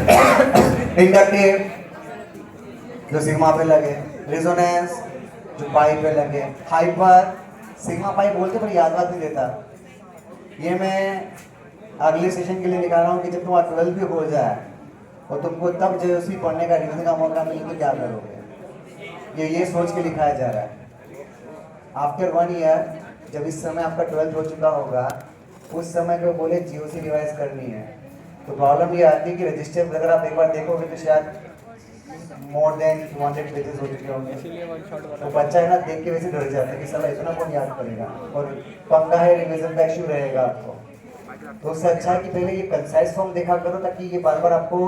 Inductive जो sigma पे लगे, रेजोनेंस जो पाई पे लगे, हाइपर सिग्मा पाई बोलते पर याद बात नहीं देता। ये मैं अगले सेशन के लिए निकाल रहा हूँ कि जब तुम्हारा 12 भी हो जाए और तुमको तब जेओसी पढ़ने का रिवीजन का मौका मिले तो क्या करोगे, ये सोच के लिखाया जा रहा है। आफ्टर 1 ईयर जब इस समय आपका 12th हो चुका होगा, उस समय को बोले जीओसी रिवाइज करनी है, तो प्रॉब्लम ये आती है कि रजिस्टर अगर आप एक बार देखोगे तो शायद मोर देन 200 पेजेस हो चुके होंगे, तो बच्चा है ना देख के वैसे डर जाता है कि साला इतना कौन याद करेगा, और पंगा है रिवीजन का इश्यू रहेगा आपको। तो उससे अच्छा है कि पहले ये कंसाइज फॉर्म देखा करो ताकि ये बार बार आपको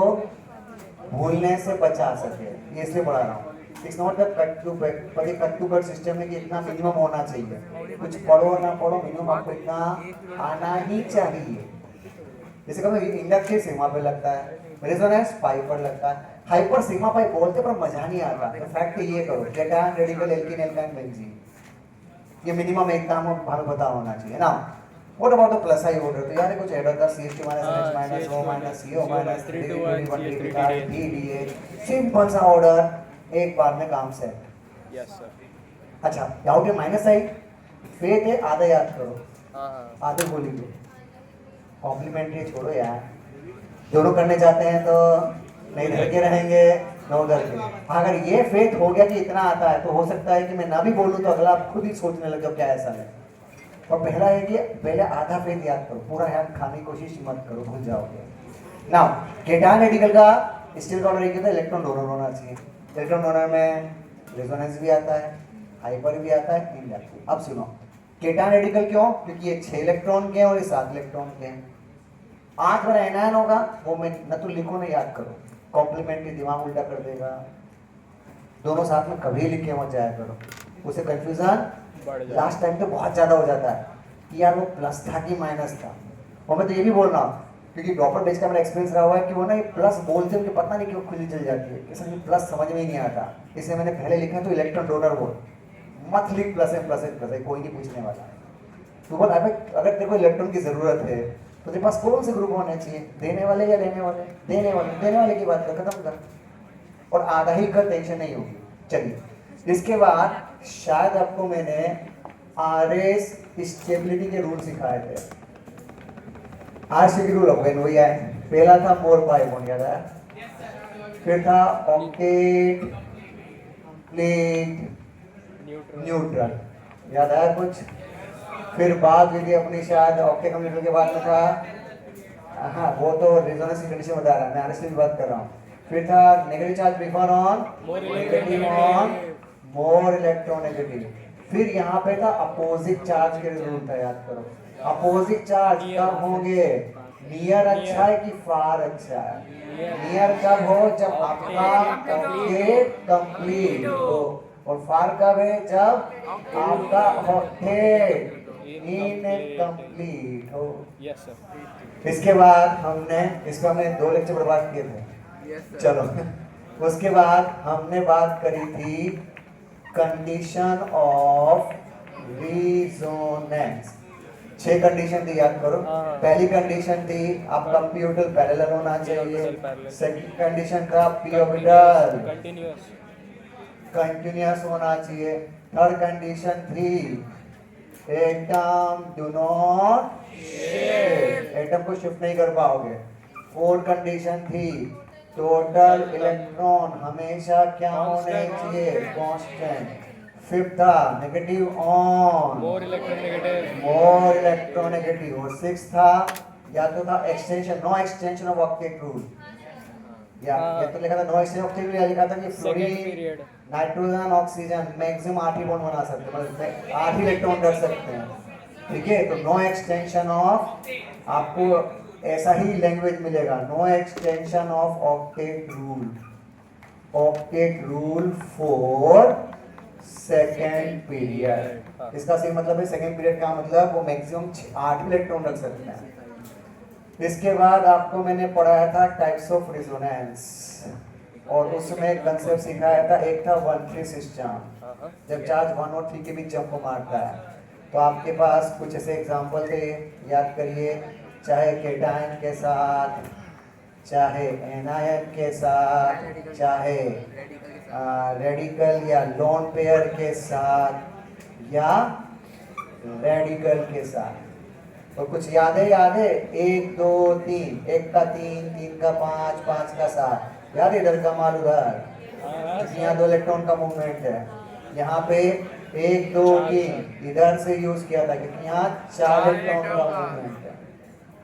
भूलने से बचा सके, ये इसलिए पढ़ा रहा हूँ। It's not the cut to cut system में कि इतना मिनिमम होना चाहिए, कुछ पढ़ो ना पढ़ो मिनिमम आपको इतना आना ही चाहिए। जैसे कभी इंडक्टिव सिग्मा पे लगता है, रेजोनेंस पाई पर लगता है, हाइपर सिग्मा पाई बोलते पर मजा नहीं आता। इनफैक्ट ये करो cation radical alkene alkyne benzene, ये मिनिमम एक काम हमें पता होना चाहिए ना। What about the plus I order, तो यार कुछ ऐड होता है CH2 NH minus O minus CO minus 321 DDA, simple सा ऑर्डर एक बार में काम सेट। Yes sir. अच्छा डाउट है माइनस साइड फेथ है, आधा याद करो, हाँ आधे बोली दो, कॉम्प्लीमेंट्री छोड़ो यार, दोनों करने जाते हैं तो नहीं इधर के रहेंगे न उधर के। अगर ये फेथ हो गया कि इतना आता है तो हो सकता है कि मैं ना भी बोलूं तो अगला आप खुद ही सोचने लग जाओ क्या ऐसा है। और पहला है कि पहले आधा फेथ याद करो, पूरा याद खाने की कोशिश मत करो, भूल जाओगे ना। केटायन रेडिकल का स्टील का ऑर्डर एक है, इलेक्ट्रॉन डोनर होना चाहिए। इलेक्ट्रॉन डोनर में रेजोनेंस भी आता है, हाइपर भी आता है, इंडक्टिव। अब सुनो केटायन रेडिकल क्यों, क्योंकि ये 6 इलेक्ट्रॉन के हैं और ये 7 इलेक्ट्रॉन के हैं। 8 बार एनायन होगा, वो मैं न तो लिखो ना याद करो, कॉम्प्लीमेंट्री दिमाग उल्टा कर देगा। दोनों साथ में कभी लिख के मत जाया करो, उसे कंफ्यूजन लास्ट टाइम तो बहुत ज्यादा हो जाता है कि यार वो प्लस था कि माइनस था। और मैं तो ये भी बोल रहा हूँ क्योंकि ड्रॉपर बेच का मेरा एक्सपीरियंस रहा हुआ है कि वो ना ये प्लस बोलते हैं, पता नहीं क्यों खुली चल जाती है, कि सर प्लस समझ में ही नहीं आता, इसलिए मैंने पहले लिखा तो इलेक्ट्रॉन डोनर बोल, मत लिख प्लस है प्लस है प्लस है, कोई नहीं पूछने वाला। तो बोल अगर तेरे को इलेक्ट्रॉन की जरूरत है तो तेरे पास कौन से ग्रुप होने चाहिए, देने वाले या लेने वाले, देने वाले की बात कर, खत्म कर, और आधा ही कर, टेंशन नहीं होगी। चलिए इसके बाद शायद आपको मैंने RS स्टेबिलिटी के रूल सिखाए थे। RS के रूल अगेन वही आए, पहला था मोर पाई बन याद है, फिर था ऑक्टेट प्लेट न्यूट्रल, याद आया कुछ, फिर बात हुई थी अपनी शायद ऑक्टेट न्यूट्रल के बाद में था, हाँ वो तो रेजोनेंस की कंडीशन बता रहा है, मैं RS की बात कर रहा हूँ। फिर था negative charge prefer on negative on more electronegative. फिर यहाँ पे था अपोजिट चार्ज के रूल था, याद करो अपोजिट चार्ज कब होंगे, नियर अच्छा है कि फार अच्छा है, नियर कब हो जब आपका ऑक्टेट कंप्लीट हो, और फार कब है जब आपका ऑक्टेट इनकम्प्लीट हो। Yes sir. इसके बाद हमने 2 लेक्चर बर्बाद किए थे। चलो उसके बाद हमने बात करी थी कंडीशन ऑफ रेजोनेंस, 6 कंडीशन थी, याद करो। पहली कंडीशन थी आपका p ऑर्बिटल पैरेलल होना चाहिए, सेकंड कंडीशन था p ऑर्बिटल कंटीन्यूअस होना चाहिए, थर्ड कंडीशन थी atom do not shift, atom को शिफ्ट नहीं कर पाओगे। फोर्थ कंडीशन थी टोटल इलेक्ट्रॉन हमेशा क्या होने चाहिए, कांस्टेंट। फिफ्थ था नेगेटिव ऑन मोर इलेक्ट्रोनेगेटिव, और सिक्स था या तो था extension, no extension of octet rule, या तो लिखा था no extension of octet rule, या लिखा था कि फ्लोरीन नाइट्रोजन ऑक्सीजन मैक्सिमम 8 ही बॉन्ड बना सकते हैं, मतलब 8 ही इलेक्ट्रॉन कर सकते हैं, ठीक है। तो नो एक्सटेंशन ऑफ, आपको ऐसा ही लैंग्वेज मिलेगा, no extension of octet rule for second period. इसका सही मतलब है सेकेंड पीरियड का मतलब वो मैक्सिमम 8 इलेक्ट्रॉन रख सकते हैं। इसके बाद आपको मैंने पढ़ाया था टाइप्स ऑफ रेजोनेंस, और उसमें कंसेप्ट सिखाया था, एक था 1-3 सिस्टम, जब चार्ज 1 और 3 के बीच जंप मारता है। तो आपके पास कुछ ऐसे एग्जांपल थे, याद करिए, चाहे केटायन के साथ, चाहे एनायन के साथ, चाहे रेडिकल या लोन पेयर के साथ या रेडिकल के साथ। तो कुछ यादें 1 2 3, 1 का 3, 3 का 5, 5 का 7। याद है इधर का माल उधर, यहाँ 2 इलेक्ट्रॉन का मूवमेंट है। यहाँ पे 1 2 3 इधर से यूज किया था क्योंकि यहाँ 4 इलेक्ट्रॉन का मूवमेंट है।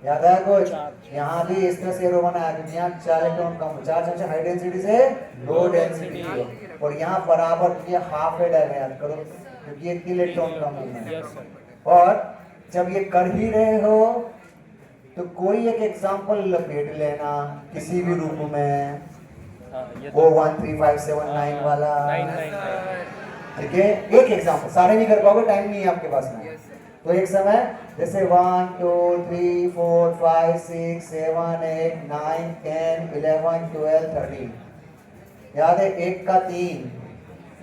याद है कुछ? यहाँ भी इस तरह से एरो बनाया क्योंकि यहाँ 4 इलेक्ट्रॉन का, 4 हाई डेंसिटी से लो डेंसिटी है। और यहाँ बराबर ये हाफ हेड है, याद करो क्योंकि ये 3 इलेक्ट्रॉन का मूवमेंट है। और जब ये कर ही रहे हो तो कोई एक एग्जांपल लपेट लेना किसी भी रूप में, वो 1 3 5 7 9 वाला, ठीक है? एक एग्जांपल, सारे नहीं कर पाओगे, टाइम नहीं है आपके पास में। तो एक समय जैसे 1 2 3 4 5 6 7 8 9 10 11 12 13। याद है? 1 का 3,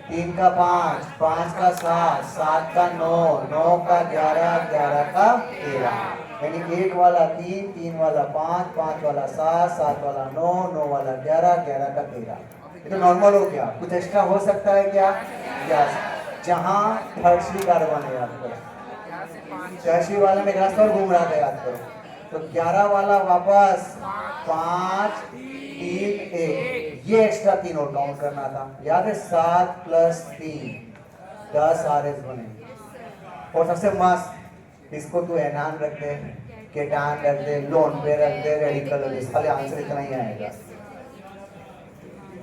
3 का 5, 5 का 7, 7 का 9, 9 का 11, 11 का 13। यानी 1 वाला 3, 3 वाला 5, 5 वाला 7, 7 वाला 9, 9 वाला 11, 11 का 13। ये तो नॉर्मल हो गया। कुछ एक्स्ट्रा हो सकता है क्या? यस, जहाँ थर्सरी कार्बन है, याद करो टर्शरी वाले में रास्ता और घूम रहा था, याद करो। तो 11 वाला वापस 5 3 1, ये एक्स्ट्रा 3 और काउंट करना था। याद है? 7 + 3 10 RS बने। और सबसे मस्त, इसको तू एनान रख दे, केटान रख दे, लोन पे रख दे, रेडिकल रख दे, खाली आंसर इतना ही आएगा।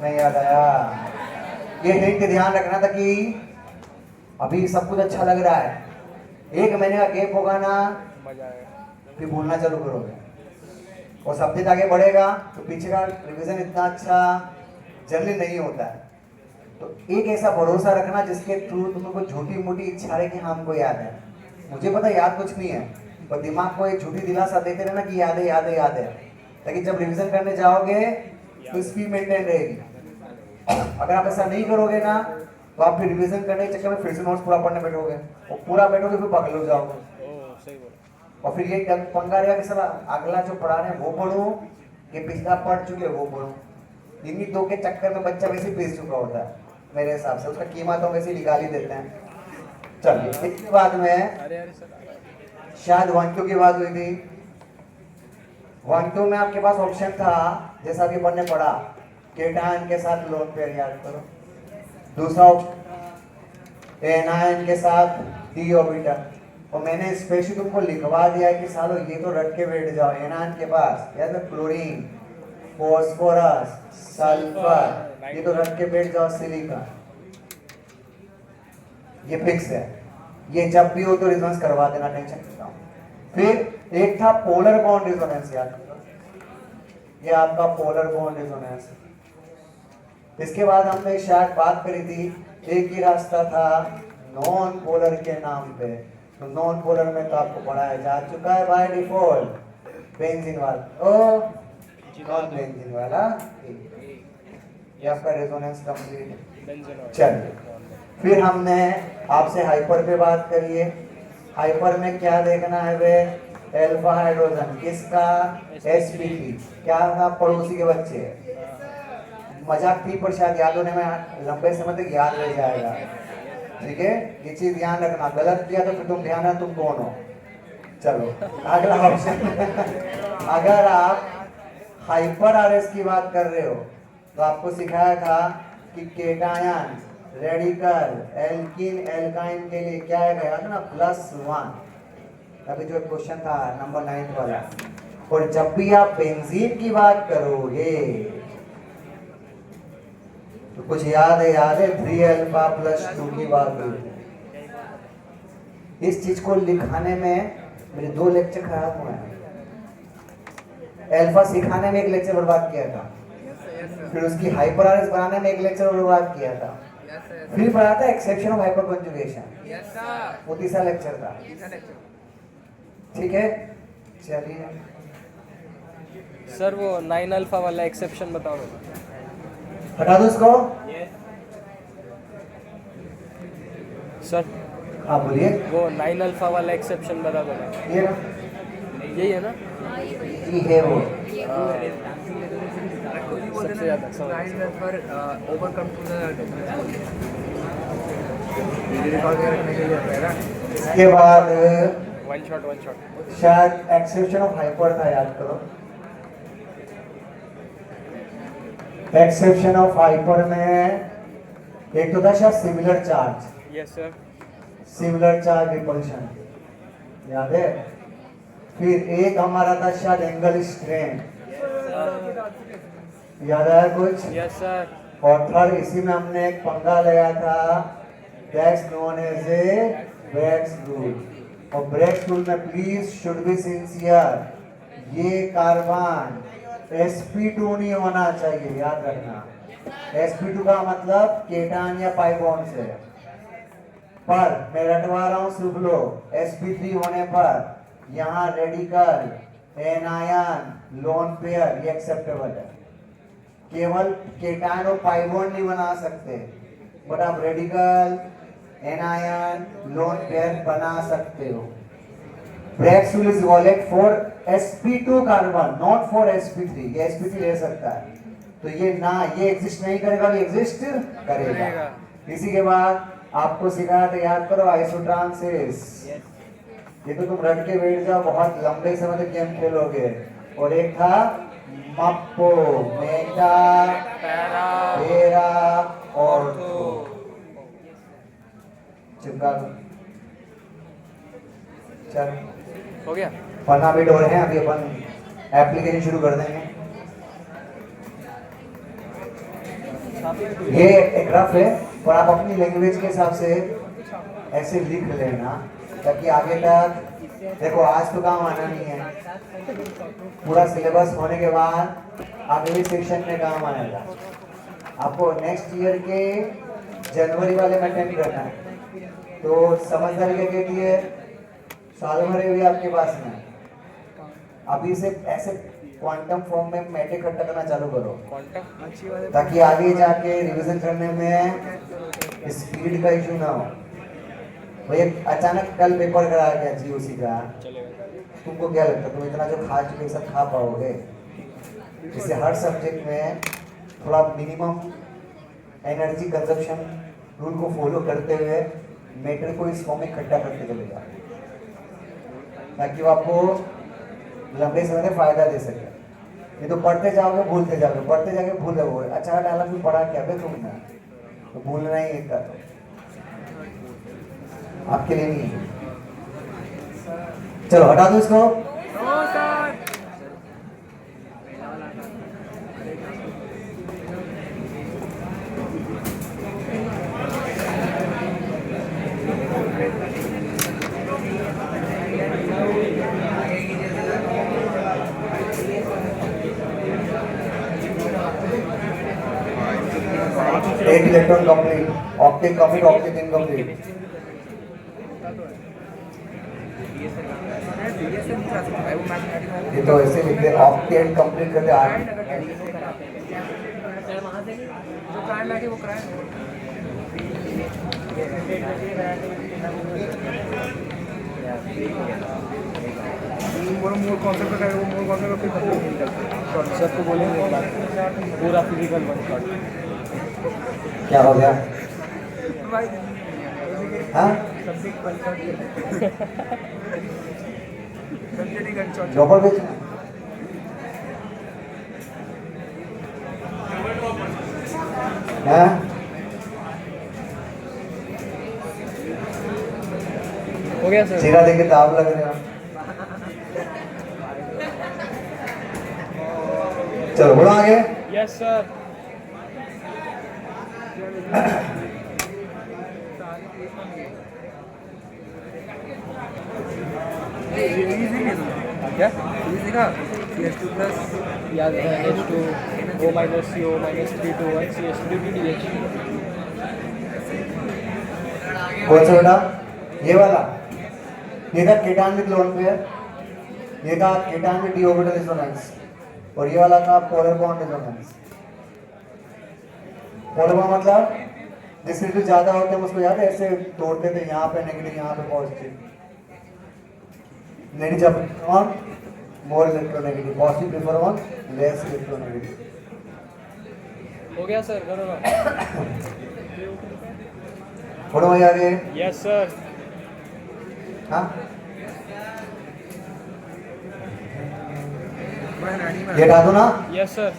नहीं याद आया? ये हिंट ध्यान रखना था कि अभी सब कुछ अच्छा लग रहा है, 1 महीने का गैप होगा ना, मजा आएगा, फिर भूलना चालू करोगे और सब्जेक्ट आगे बढ़ेगा तो पीछे का रिवीजन इतना अच्छा जनरली नहीं होता है। तो एक ऐसा भरोसा रखना जिसके थ्रू तुमको झूठी मूठी इच्छा रहे कि हाँ हमको याद है। मुझे पता याद कुछ नहीं है, पर दिमाग को एक झूठी दिलासा देते रहना कि याद है याद है याद है, ताकि जब रिवीजन करने जाओगे तो स्पीड मेंटेन रहेगी। अगर आप ऐसा नहीं करोगे ना तो आप फिर रिवीजन करने के चक्कर में फिर से नोट्स पूरा पढ़ने बैठोगे, और पूरा बैठोगे फिर पागल हो जाओगे। सही बोला। और फिर ये पंगा रहेगा कि सर अगला जो पढ़ा रहे हैं वो पढ़ूं कि पिछला पढ़ चुके वो पढ़ूं। इन्हीं 2 के चक्कर में बच्चा वैसे पीस चुका होता है मेरे हिसाब से, उसका कीमत हम वैसे निकाल ही देते हैं। चलिए, इसके बाद में शायद 1 2 की बात हुई थी। 1 2 में आपके पास ऑप्शन था, जैसा अभी अपन ने पढ़ा, केटायन के साथ लोन पेयर, याद करो। दूसरा ऑप्शन एनायन के साथ डी ऑर्बिटल। और मैंने स्पेशली तुमको लिखवा दिया कि सालो ये तो रट के बैठ जाओ, एनायन के पास याद है क्लोरीन, फॉस्फोरस, सल्फर, ये तो रट के बैठ जाओ, सिलिकॉन, ये फिक्स है। ये जब भी हो तो रिजोनेंस करवा देना, टेंशन मत लो। फिर एक था पोलर बॉन्ड रिजोनेंस, याद करो, ये आपका पोलर बॉन्ड रिजोनेंस। इसके बाद हमने शायद बात करी थी, एक ही रास्ता था नॉन पोलर के नाम पे। तो नॉन पोलर में तो आपको पढ़ाया जा चुका है बाय डिफॉल्ट, बेंजीन वाला, ओ नॉन बेंजीन वाला, ये आपका रेजोनेंस कंप्लीट। चलिए, फिर हमने आपसे हाइपर पे बात करी है। हाइपर में क्या देखना है वे? अल्फा हाइड्रोजन, किसका? sp3। क्या था? पड़ोसी के बच्चे। मजाक थी पर शायद याद होने में लंबे समय तक याद रह जाएगा, ठीक है? ये चीज ध्यान रखना, गलत किया तो फिर तुम ध्यान रखना तुम कौन हो। चलो अगला ऑप्शन, अगर आप हाइपर आरएस की बात कर रहे हो तो आपको सिखाया था कि केटायन, रेडिकल, एल्कीन, एल्काइन के लिए क्या है गया था ना, +1। अभी जो क्वेश्चन था नंबर 9 वाला। और जब भी आप बेंजीन की बात करोगे तो कुछ याद है 3 अल्फा + 2 की बात हुई। इस चीज को लिखाने में मेरे 2 लेक्चर खराब हुए हैं। अल्फा सिखाने में 1 लेक्चर बर्बाद किया था, फिर उसकी हाइपर आरएस बनाने में 1 लेक्चर बर्बाद किया था, फिर पढ़ा था एक्सेप्शन ऑफ हाइपर कंजुगेशन, वो 3रा लेक्चर था, ठीक है? चलिए सर वो 9 अल्फा वाला एक्सेप्शन बताओ। हटा दो इसको। सर हाँ बोलिए। वो 9 अल्फा वाला एक्सेप्शन बता दो। ये यही है ना? ये है वो। सबसे ज़्यादा ओवरकम टू द रिकॉर्ड रखने के लिए होता है ना। इसके बाद वन शॉट शायद एक्सेप्शन ऑफ हाइपर था, याद करो। एक्सेप्शन ऑफ हाइपर में एक तो था शायद similar charge, yes sir. Similar charge repulsion, याद है। फिर एक हमारा था शायद एंगल स्ट्रेन, याद आया कुछ। Yes sir. और थर्ड इसी में हमने एक पंगा लिया था, that's known as a Bredt's rule. और ब्रेक्स रूल में प्लीज शुड बी सिंसियर, ये कार्बन sp2 नहीं होना चाहिए, याद रखना। sp2 का मतलब केटान या पाई बॉन्ड से, पर मैं रटवा रहा हूं, सुन लो। sp3 होने पर यहाँ रेडिकल एनायन लोन पेयर ये एक्सेप्टेबल है। केवल केटायन और पाई बॉन्ड नहीं बना सकते, बट आप रेडिकल एनायन लोन पेयर बना सकते हो। Bredt's rule is valid for sp2 carbon, not for sp3। ये sp3 ले सकता है, तो ये ना ये एग्जिस्ट नहीं करेगा, ये एग्जिस्ट करेगा। इसी के बाद आपको सिखाया था, याद करो, आइसोट्रांसिस। ये तो तुम रट के बैठ जाओ, बहुत लंबे समय तक गेम खेलोगे। और एक था मप्पो, मेटा, पेरा और चिपका दो। चल हो गया। 15 मिनट हो रहे हैं, अभी अपन एप्लीकेशन शुरू कर देंगे। ये एक रफ है, पर आप अपनी लैंग्वेज के हिसाब से ऐसे लिख लेना, ताकि आगे तक देखो, आज तो काम आना नहीं है, पूरा सिलेबस होने के बाद अगले सेक्शन में काम आएगा। आपको नेक्स्ट ईयर के जनवरी वाले में अटेंड करना है, तो समझदारी क्या कहती है, साल भर भी आपके पास में। अभी से ऐसे क्वांटम फॉर्म में मैट इकट्ठा करना चालू करो, ताकि आगे जाके रिवीजन करने में स्पीड का इशू ना हो। भैया अचानक कल पेपर कराया गया जीओसी का, तुमको क्या लगता है तुम इतना जो खा चुके सब खा पाओगे? इससे हर सब्जेक्ट में थोड़ा मिनिमम एनर्जी कंजप्शन रूल को फॉलो करते हुए मैटर को इस फॉर्म में इकट्ठा करते चलेगा, ताकि वो आपको लंबे समय तक फायदा दे सके। ये तो पढ़ते जाओगे भूलते जाओगे, पढ़ते जाके भूल जाओगे। अच्छा डायलॉग भी पढ़ा क्या बे तुमने, तो भूलना ही एक का, आपके लिए नहीं है। चलो हटा दो इसको। एक electron complete, octet complete, octet incomplete. ये तो ऐसे लिखते ऑक्टेट कंप्लीट करते 8। सबको बोलेंगे एक बार, पूरा फिजिकल वन शॉट। क्या हो गया? हाँ जॉबर बेच हो गया सर। चेहरा देखे दाब लग रहे हो। चलो बोलो आगे। Yes sir. क्या याद है? H2 O minus CO minus 321 CH3DH। कौन सा बेटा? ये वाला, ये था केटान विद लोन पेयर, ये था केटान विद डी ऑर्बिटल रेजोनेंस, और ये वाला था polar bond resonance. Polar bond मतलब जिसके जो ज्यादा होते हैं उसको याद है ऐसे तोड़ते थे, यहाँ पे नेगेटिव यहाँ पे positive. Negative on, more electronegative, positive prefer on, less electronegative. हो गया सर, करो ना। फोटो में आगे। Yes sir. हाँ मैं रानी में ये हटा दो ना। Yes sir.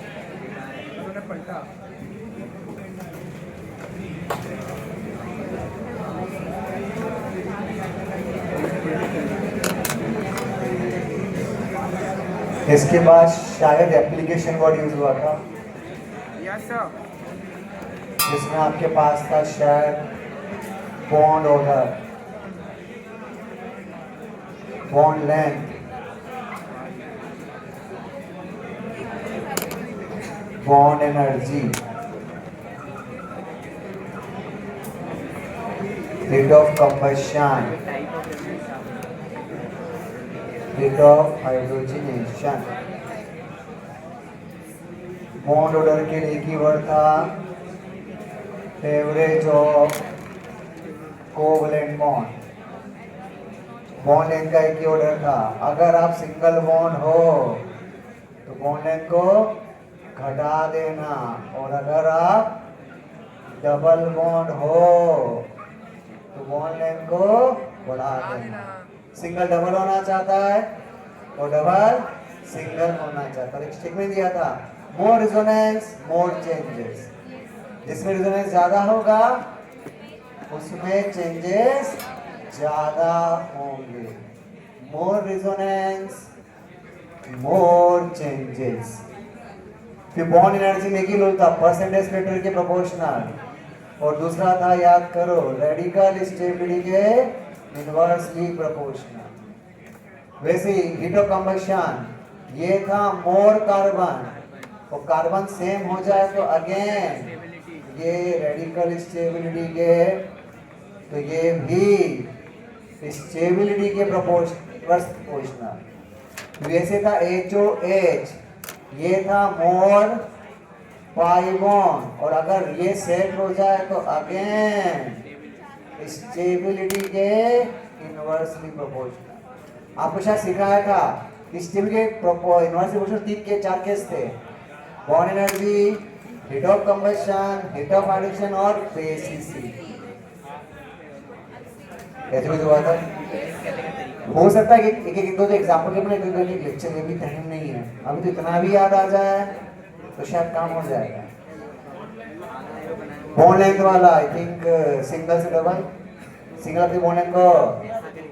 उन्होंने पलटा इसके बाद शायद एप्लीकेशन वर्ड यूज हुआ था, यस सर जिसमें आपके पास था शायद bond order, bond length, bond energy, rate of combustion, rate of hydrogenation. Bond order के लिए कीवर्ड था average of covalent bond. Bond length का एक ही ऑर्डर था, अगर आप सिंगल बॉन्ड हो तो बॉन्ड लेंथ को घटा देना, और अगर आप डबल बॉन्ड हो तो बॉन्ड लेंथ को बढ़ा देना। सिंगल डबल होना चाहता है और डबल सिंगल होना चाहता है। एक स्टेटमेंट दिया था, मोर रिजोनेंस मोर चेंजेस। जिसमें रिजोनेंस ज्यादा होगा उसमें चेंजेस ज्यादा होंगे। मोर रिजोनेंस मोर चेंजेस। फिर बॉन्ड एनर्जी में की रूल था परसेंटेज फैक्टर के प्रोपोर्शनल, और दूसरा था याद करो रेडिकल स्टेबिलिटी के इनवर्सली प्रोपोर्शनल। वैसे ही हीट ऑफ कंबशन ये था मोर कार्बन, और कार्बन सेम हो जाए तो अगेन ये रेडिकल स्टेबिलिटी के, तो ये भी स्टेबिलिटी के प्रोपोर्शनल। वैसे था HOH, ये था मोर पाई बॉन्ड, और अगर ये सेट हो जाए तो अगेन स्टेबिलिटी के इनवर्सली प्रोपोर्शनल। आपको शायद सिखाया था स्टेबिलिटी के इनवर्सली प्रोपोर्शनल 3 के 4 केस थे, bond energy, heat of combustion, heat of hydrogen और बेसिसी। ऐसे कुछ हुआ था। हो सकता है कि एक दो एग्जांपल के अपने लेक्चर में भी टाइम नहीं है, अभी तो इतना भी याद आ जाए तो शायद काम हो जाएगा। बॉन्ड लेंथ वाला आई थिंक सिंगल से डबल, सिंगल अपनी बॉन्ड लेंथ को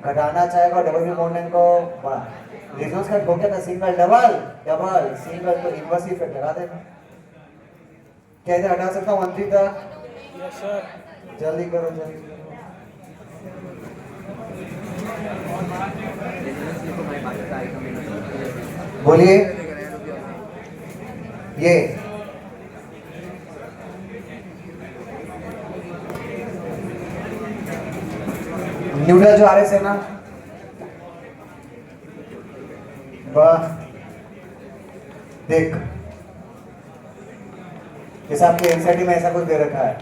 घटाना चाहेगा, डबल की बॉन्ड लेंथ को बढ़ा। रेजोनेंस का हो गया था सिंगल डबल डबल सिंगल, तो इनवर्स इफेक्ट लगा देना। कैसे हटा सकता हूँ 1 3 तक? Yes sir. जल्दी करो जल्दी करो। बोलिए ये न्यूट्रल जो RS है ना, वाह देख, जैसे आपके एनसीईआरटी में ऐसा कुछ दे रखा है,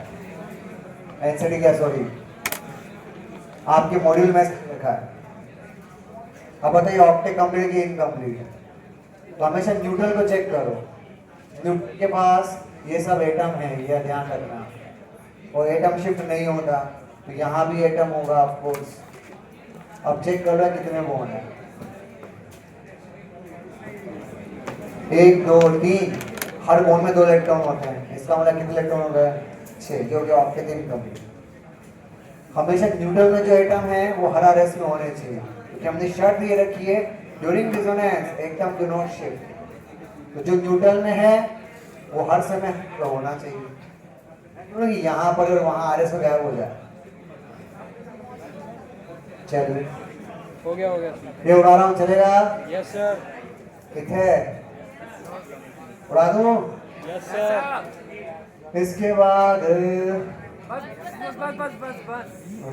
एनसीईआरटी क्या सॉरी आपके मॉड्यूल में रखा है। अब बताइए ऑप्टेक कंप्लीट की इनकम्प्लीट, तो हमेशा न्यूट्रल को चेक करो। न्यूट्रल के पास ये सब एटम है, यह ध्यान रखना, और एटम शिफ्ट नहीं होता, तो यहाँ भी एटम होगा ऑफ कोर्स। अब चेक कर लो कितने बॉन्ड है, 1 2 3, हर बॉन्ड में 2 इलेक्ट्रॉन होते हैं, इसका मतलब कितने इलेक्ट्रॉन हो गए 6, ये हो गया ऑप्टेक इनकम्प्लीट। हमेशा न्यूट्रल में जो एटम है वो हर RS में होने चाहिए, क्योंकि हमने शर्त ये रखी है during resonance atom do not shift, तो जो न्यूट्रल में है वो हर समय होना चाहिए, तो यहाँ पर और वहाँ RS में गायब हो जाए। चलिए हो गया ये उड़ा रहा हूँ, चलेगा? Yes sir. कितने उड़ा दूँ? Yes sir. इसके बाद बस बस बस बस बस बस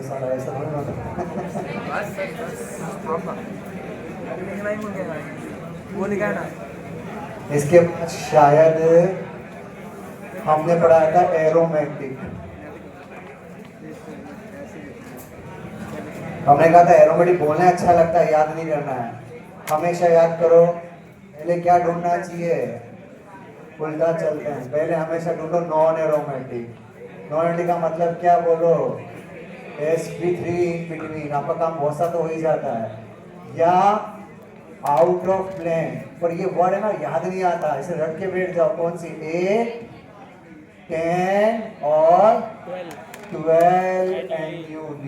साला ऐसा थोड़ी ना होता। बस लिखना ही भूल गया भाई, वो लिखा है ना। इसके बाद शायद हमने पढ़ाया था एरोमैटिक, हमने कहा था एरोमेटिक बोलना अच्छा लगता है, याद नहीं करना है। हमेशा याद करो पहले क्या ढूंढना चाहिए, उल्टा चलते हैं। पहले हमेशा ढूंढो नॉन एरोमेटिक। नॉन एरोमेटिक का मतलब क्या बोलो, sp3 इन बिटवीन, आपका काम बहुत सा तो हो ही जाता है। या आउट ऑफ प्लेन, पर ये वर्ड है ना याद नहीं आता, इसे रट के बैठ जाओ। कौन सी, 8, 10 और 12 NUV,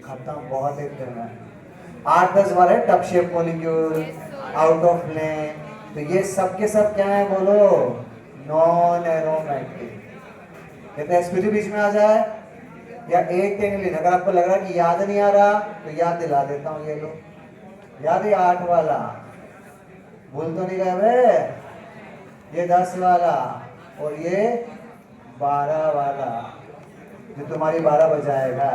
खत्म, बहुत एक करना है। 8-10 वाले tough shape molecule, out of plane, तो ये सब के सब क्या है बोलो, नॉन एरोमेटिक। कहते हैं sp3 बीच में आ जाए या 8, 10। अगर आपको लग रहा है कि याद नहीं आ रहा तो याद दिला देता हूँ, ये लो याद है 8 वाला, भूल तो नहीं गए वे, ये 10 वाला और ये 12 वाला जो तुम्हारी 12 बजाएगा,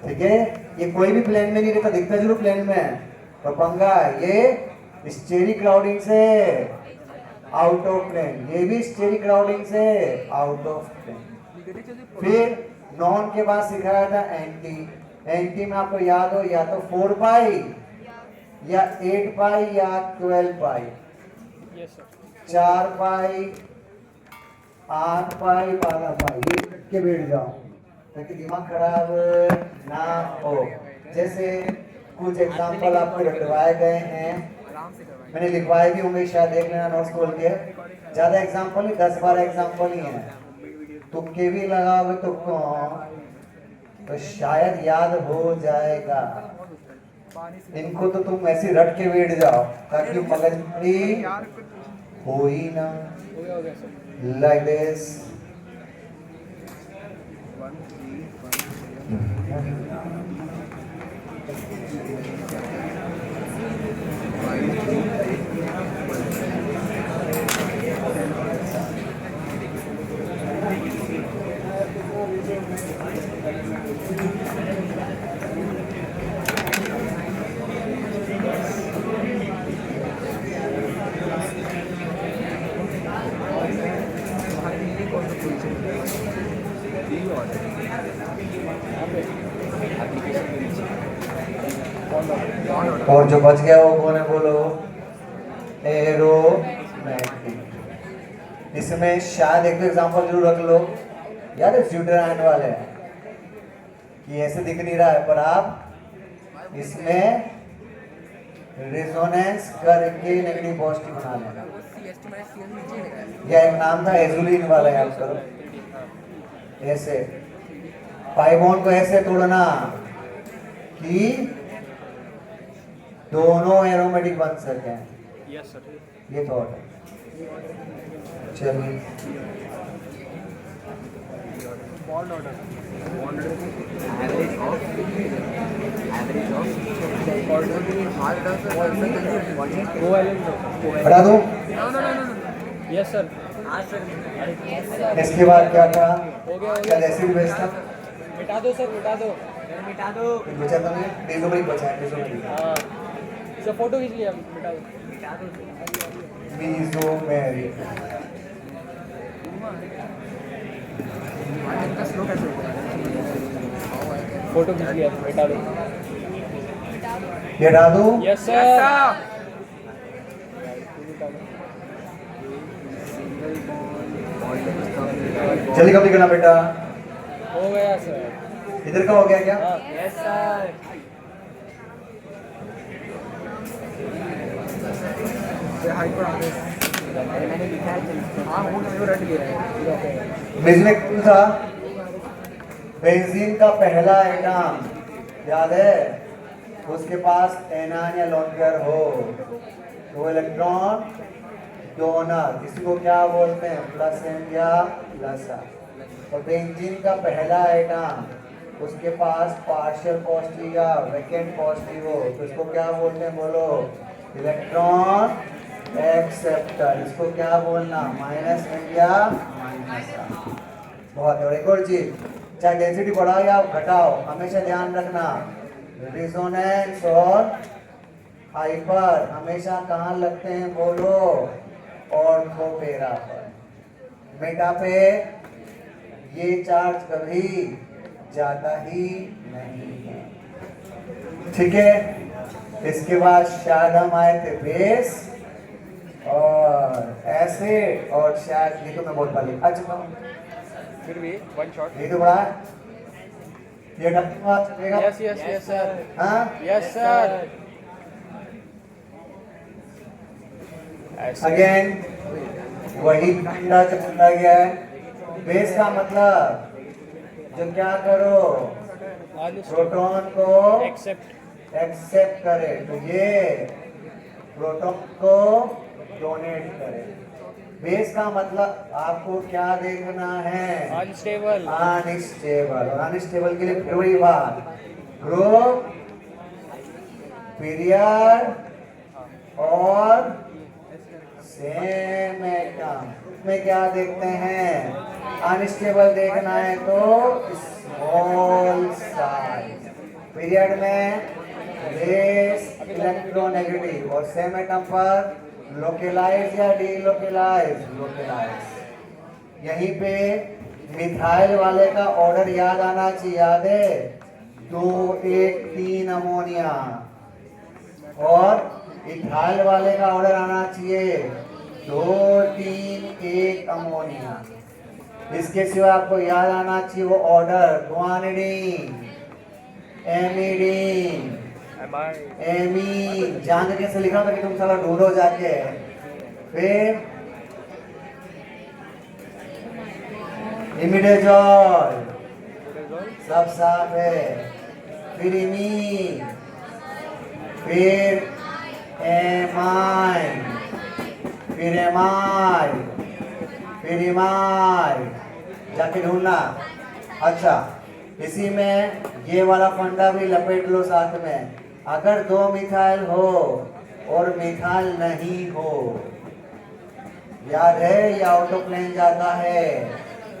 ठीक है। ये कोई भी प्लेन में नहीं रहता, दिखता जरूर प्लेन में है, पर पंगा ये स्टेरिक क्राउडिंग से आउट ऑफ प्लेन, ये भी स्टेरिक क्राउडिंग से आउट ऑफ प्लेन। फिर नॉन के बाद सिखाया था एंटी। एंटी में आपको याद हो या तो 4 पाई या 8 पाई या 12 पाई, 4 पाई, 8 पाई, 12 पाई, ये रट के बैठ जाओ ताकि दिमाग खराब ना हो। जैसे कुछ एग्जांपल आपको रटवाए गए हैं, मैंने लिखवाए भी होंगे, शायद देख लेना नोट्स खोल के। ज्यादा एग्जांपल नहीं, 10-12 एग्जांपल ही हैं। तुक्के भी लगाओगे तो शायद याद हो जाएगा। इनको तो तुम ऐसे रट के बैठ जाओ ताकि मगज में हो ही ना, लाइक दिस। और जो बच गया वो कौन है बोलो, एरोमेटिक। इसमें शायद एक तो एग्जांपल जरूर रख लो, याद है ड्यूटेरान वाले कि ऐसे दिख नहीं रहा है, पर आप इसमें रेजोनेंस करके नेगेटिव पॉजिटिव बना लेना। या एक नाम था एजुलिन वाला, याद करो, ऐसे पाई बॉन्ड को ऐसे तोड़ना कि दोनों एरोमेटिक बन सके। यस सर, ये थॉट है। चलिए बॉन्ड ऑर्डर, हटा दो। Yes sir. इसके बाद क्या था, हो गया क्या एसिड बेस था, मिटा दो सर, मिटा दो। बचा तो नहीं, डिजोमेरिक बचा है, डिजोमेरिक। हाँ सर, फोटो खींच लिया, मिटा दो। डिजोमेरिक फोटो खींच लिया, मिटा दो। ये हटा दो। Yes sir. जल्दी कभी करना बेटा। हो गया सर। इधर का हो गया क्या? हाँ। Yes sir. मैंने लिखा है, हाँ वो रट गया है। बेंजीन कौन था? बेंजीन का पहला एटम याद है, उसके पास एनान या लोन पेयर हो तो इलेक्ट्रॉन डोनर, इसी को क्या बोलते हैं, प्लस एन या प्लस आर। और बेंजीन का पहला एटम उसके पास पार्शियल पॉजिटिव या वेकेंट पॉजिटिव हो तो इसको क्या बोलते हैं बोलो, इलेक्ट्रॉन एक्सेप्टर। इसको क्या बोलना, माइनस एन या माइनस आर। बहुत है। और एक और चीज, चाहे डेंसिटी बढ़ाओ या घटाओ, हमेशा ध्यान रखना रिजोनेंस और हाइपर हमेशा कहाँ लगते हैं बोलो, ऑर्थोपेरा पर। मेटा पे ये चार्ज कभी जाता ही नहीं है। ठीक है, इसके बाद शायद हम आए थे बेस और एसिड और शायद ये तो मैं बहुत पाली अच्छा फिर भी वन शॉट. ये तो बड़ा है। ये डब्बा चलेगा Yes, yes, yes, sir. हाँ Yes, sir. ऐसे. अगेन वही डंडा चला गया है। बेस का मतलब जो क्या करो प्रोटॉन को Accept. एक्सेप्ट करे, तो ये प्रोटॉन को डोनेट करे। बेस का मतलब आपको क्या देखना है, Unstable. अनस्टेबल। और अनस्टेबल के लिए फिर वही बात, ग्रुप, पीरियड और सेम एटम में क्या देखते हैं, अनस्टेबल देखना है तो स्मॉल साइज, पीरियड में लेस इलेक्ट्रोनेगेटिव और सेम एटम पर लोकेलाइज या डीलोकेलाइज, लोकेलाइज। यहीं पे मिथाइल वाले का ऑर्डर याद आना चाहिए, याद है 2 1 3 अमोनिया, और इथाइल वाले का ऑर्डर आना चाहिए 2 3 1 अमोनिया। इसके सिवा आपको याद आना चाहिए वो ऑर्डर, ग्वानिडीन, एमिडीन, एमी, जान के कैसे लिखा था कि तुम साला ढूंढो जाके। फिर इमिडाजोल, सब साफ है। फिर इमीन, फिर एमाइन, फिर एमाइड, फिर इमाइड, जाके ढूंढना। अच्छा, इसी में ये वाला फंडा भी लपेट लो साथ में। अगर 2 मिथाइल हो और मिथाइल नहीं हो, याद है ये आउट ऑफ प्लेन जाता है,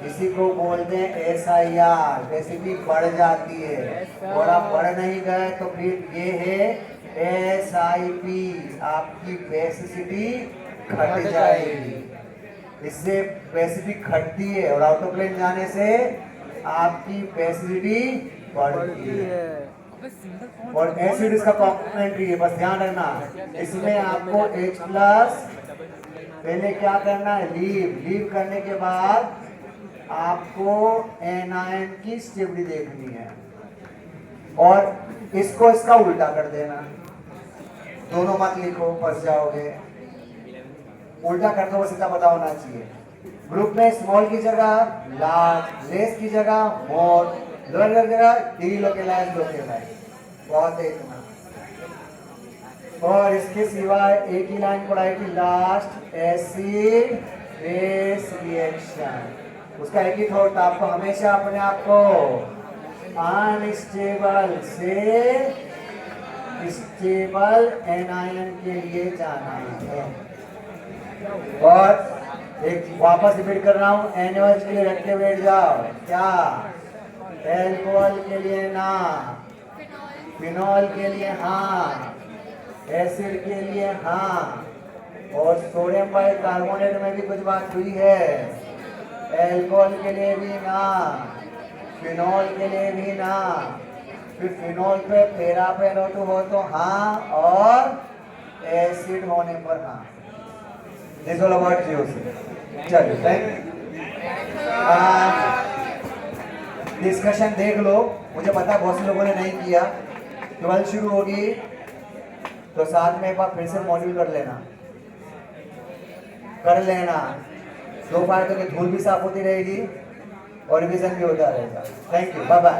इसी को बोलते हैं SIR, बेसिकली बढ़ जाती है। और आप बढ़ नहीं गए तो फिर ये है SIP, आपकी बेसिसिटी घट जाएगी। इससे बेसिसिटी घटती है और आउट ऑफ प्लेन जाने से आपकी बेसिसिटी बढ़ती है। और एसिड इसका कॉम्प्लीमेंट्री है, बस ध्यान रखना। इसमें आपको H प्लस पहले क्या करना है, लीव करने के बाद आपको एनायन की स्टेबिलिटी देखनी है और इसको इसका उल्टा कर देना। दोनों मत लिखो, फंस जाओगे। उल्टा कर दो, बस इतना पता होना चाहिए। ग्रुप में स्मॉल की जगह लार्ज, लेस की जगह मोर, लोअर की जगह डीलोकेलाइज, लोकेलाइज। बहुत है इतना। और इसके सिवाय एक ही लाइन पढ़ाई थी लास्ट, एसिड बेस रिएक्शन। उसका एक ही थॉट, आपको हमेशा अपने आप को अनस्टेबल से स्टेबल एनायन के लिए जाना है। और एक वापस रिपीट कर रहा हूँ, एनिमल्स के लिए रख के बैठ जाओ। क्या, एल्कोहल के लिए ना, फिनॉल के लिए हाँ, एसिड के लिए हाँ, और सोडियम बाइकार्बोनेट में भी कुछ बात हुई है। एल्कोहल के लिए भी ना, फिनॉल के लिए भी ना। फिर फिनॉल पे पेरापेनोटो हो तो हाँ, और एसिड होने पर हाँ। This all about you. चलिए, थैंक यू। डिस्कशन देख लो, मुझे पता बहुत से लोगों ने नहीं किया। 12 शुरू होगी तो साथ में एक बार फिर से मॉड्यूल कर लेना। 2 बार तो धूल भी साफ होती रहेगी और रिवीजन भी होता रहेगा। Thank you, bye bye.